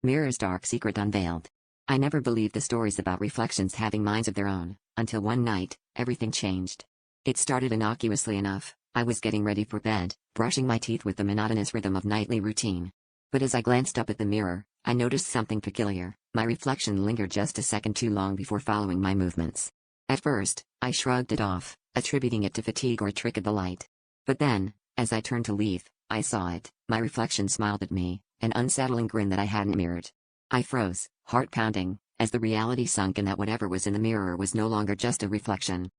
Mirror's dark secret unveiled. I never believed the stories about reflections having minds of their own, until one night, everything changed. It started innocuously enough. I was getting ready for bed, brushing my teeth with the monotonous rhythm of nightly routine. But as I glanced up at the mirror, I noticed something peculiar. My reflection lingered just a second too long before following my movements. At first, I shrugged it off, attributing it to fatigue or a trick of the light. But then, as I turned to leave, I saw it. My reflection smiled at me, an unsettling grin that I hadn't mirrored. I froze, heart pounding, as the reality sunk in that whatever was in the mirror was no longer just a reflection.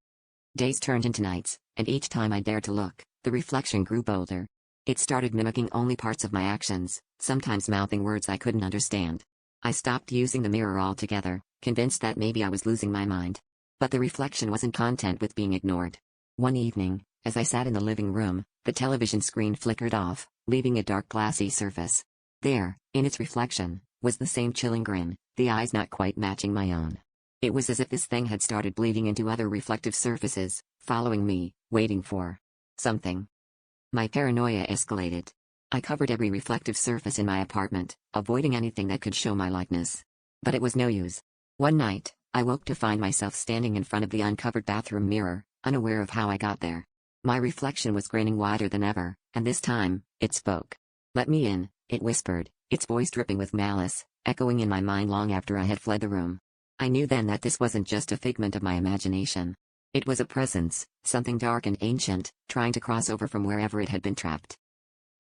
Days turned into nights, and each time I dared to look, the reflection grew bolder. It started mimicking only parts of my actions, sometimes mouthing words I couldn't understand. I stopped using the mirror altogether, convinced that maybe I was losing my mind. But the reflection wasn't content with being ignored. One evening, as I sat in the living room, the television screen flickered off, leaving a dark glassy surface. There, in its reflection, was the same chilling grin, the eyes not quite matching my own. It was as if this thing had started bleeding into other reflective surfaces, following me, waiting for something. My paranoia escalated. I covered every reflective surface in my apartment, avoiding anything that could show my likeness. But it was no use. One night, I woke to find myself standing in front of the uncovered bathroom mirror, unaware of how I got there. My reflection was grinning wider than ever, and this time, it spoke. "Let me in," it whispered, its voice dripping with malice, echoing in my mind long after I had fled the room. I knew then that this wasn't just a figment of my imagination. It was a presence, something dark and ancient, trying to cross over from wherever it had been trapped.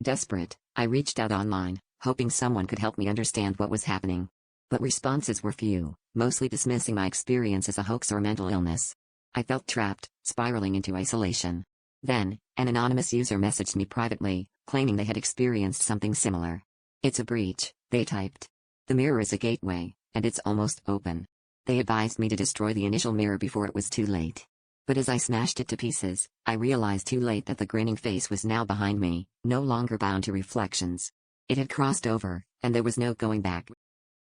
Desperate, I reached out online, hoping someone could help me understand what was happening. But responses were few, mostly dismissing my experience as a hoax or mental illness. I felt trapped, spiraling into isolation. Then, an anonymous user messaged me privately, claiming they had experienced something similar. "It's a breach," they typed. "The mirror is a gateway, and it's almost open." They advised me to destroy the initial mirror before it was too late. But as I smashed it to pieces, I realized too late that the grinning face was now behind me, no longer bound to reflections. It had crossed over, and there was no going back.